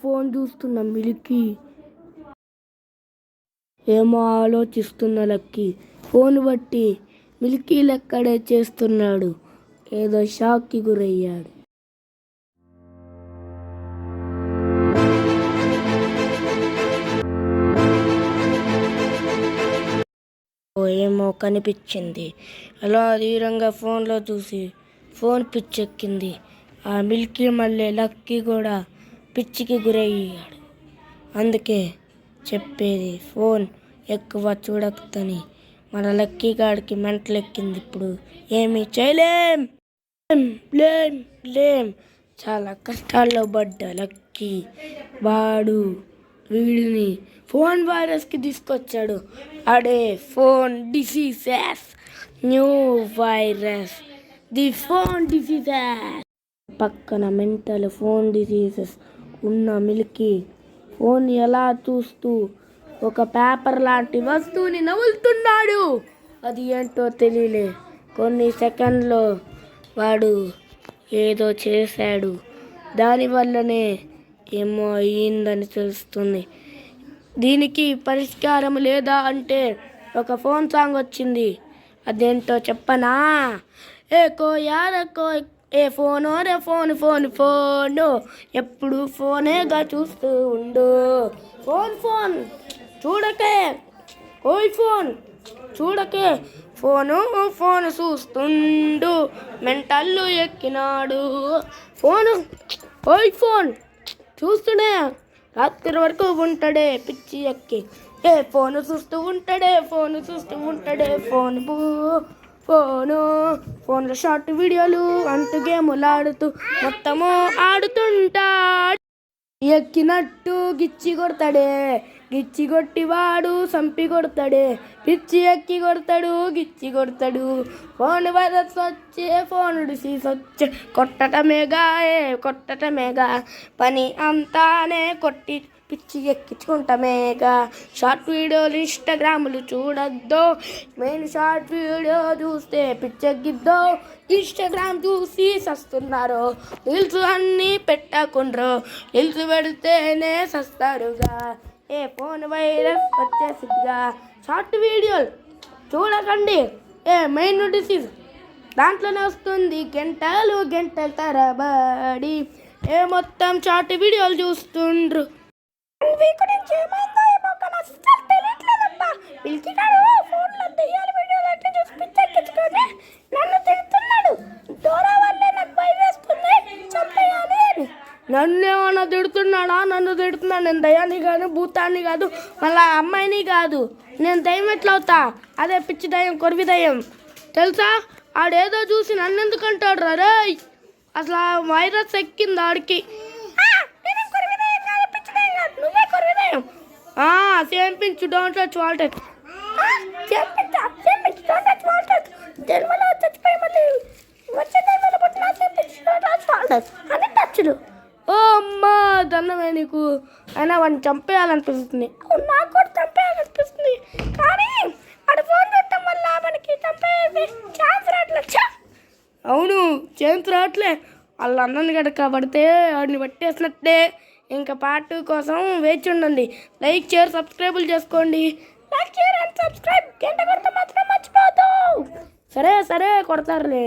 Phone చూస్తున్న Milky ఏమో ఆలోచిస్తున్న లక్కీ ఫోన్ బట్టి మిల్కీ లెక్కడే చేస్తున్నాడు. ఏదో షాక్కి గురయ్యాడు. ఏమో కనిపించింది. అలా ధీరంగా ఫోన్లో చూసి ఫోన్ పిచ్చెక్కింది. ఆ మిల్కీ మళ్ళీ లక్కీ కూడా పిచ్చికి గురయ్యాడు. అందుకే చెప్పేది ఫోన్ ఎక్కువ చూడకని. మన లక్కీ గాడికి మెంటలెక్కింది. ఇప్పుడు ఏమీ చేయలేం. చాలా కష్టాల్లో పడ్డ లక్కీ వాడు వీడిని ఫోన్ వైరస్కి తీసుకొచ్చాడు. అడే phone diseases, new virus, the phone diseases. పక్కన మెంటల్ ఫోన్ డిసీజెస్ ఉన్న మిల్కీ ఫోన్ ఎలా చూస్తూ ఒక పేపర్ లాంటి వస్తువుని నములుతున్నాడు. అది ఏంటో తెలియలే. కొన్ని సెకండ్లో వాడు ఏదో చేశాడు. దానివల్లనే ఏమో అయ్యిందని తెలుస్తుంది. దీనికి పరిష్కారం లేదా అంటే ఒక ఫోన్ సాంగ్ వచ్చింది. అదేంటో చెప్పనా? ఏ ఫోను రే ఫోను ఫోను ఫోను, ఎప్పుడు ఫోనేగా చూస్తూ ఉండు. ఫోన్ చూడకే, ఓయ్ ఫోన్ చూడకే, ఫోను చూస్తుండు, మెంటల్లు ఎక్కినాడు. ఓయ్ ఫోన్ చూస్తూనే రాత్రి వరకు ఉంటాడే పిచ్చి ఎక్కి. ఫోను చూస్తూ ఉంటాడే ఫోన్లో షార్ట్ వీడియోలు అంటూ గేములు ఆడుతూ మొత్తము ఆడుతుంటాడు. ఎక్కినట్టు గిచ్చి కొట్టి వాడు సంపి కొడతాడే. పిచ్చి ఎక్కి గిచ్చి కొడతాడు. ఫోన్ వైరస్ వచ్చే, ఫోన్ డిసీజ్ వచ్చే, కొట్టటమేగా పని అంతానే కొట్టి పిచ్చి ఎక్కించుకుంటామేగా. షార్ట్ వీడియోలు ఇన్స్టాగ్రాములు చూడొద్దు. మెయిన్ షార్ట్ వీడియో చూస్తే పిచ్చెక్కిద్దో. ఇన్స్టాగ్రామ్ చూసి సస్తున్నారు. రీల్స్ అన్నీ పెట్టకుండ్రు. రీల్స్ పెడితేనే సస్తారుగా. ఫోన్ వైరస్ వచ్చేసిద్దిగా. షార్ట్ వీడియోలు చూడకండి. మెయిన్ డిసీజ్ దాంట్లోనే వస్తుంది. గంటలు తరబడి మొత్తం షార్ట్ వీడియోలు చూస్తుండ్రు. నన్నేమన్నా తిడుతున్నాడా? నన్ను తిడుతున్నాడు. నేను దయాన్ని కాదు, భూతాన్ని కాదు, మళ్ళా అమ్మాయిని కాదు. నేను దయ్యం ఎట్లా అవుతా? అదే పిచ్చి దయ్యం, కొరివి దయ్యం తెలుసా? ఆడేదో చూసి నన్ను ఎందుకు అంటాడు రే? అసలు ఆ వైరస్ ఎక్కింది ఆడికి. సేమ్ పించు, డోంట్ టచ్ వాల్టెడ్. టచ్లు ఓ అమ్మా దన్నమే నీకు. అయినా వాడిని చంపేయాలనిపిస్తుంది. నాకు కూడా చంపేయాలనిపిస్తుంది. కానీ వాడు ఫోన్ చూడటం వల్ల మనకి చంపే ఛాన్స్ రావట్లే. అవును, ఛాన్స్ రావట్లే. వాళ్ళ అన్నని గడక పడితే వాడిని పట్టేసినట్టే. ఇంకా పార్ట్ 2 కోసం వేచి ఉండండి. లైక్, షేర్, సబ్స్క్రైబులు చేసుకోండి. Like, share and subscribe. గంట కొడితే మాత్రం మర్చిపోతావు. సరే కొడతారులే.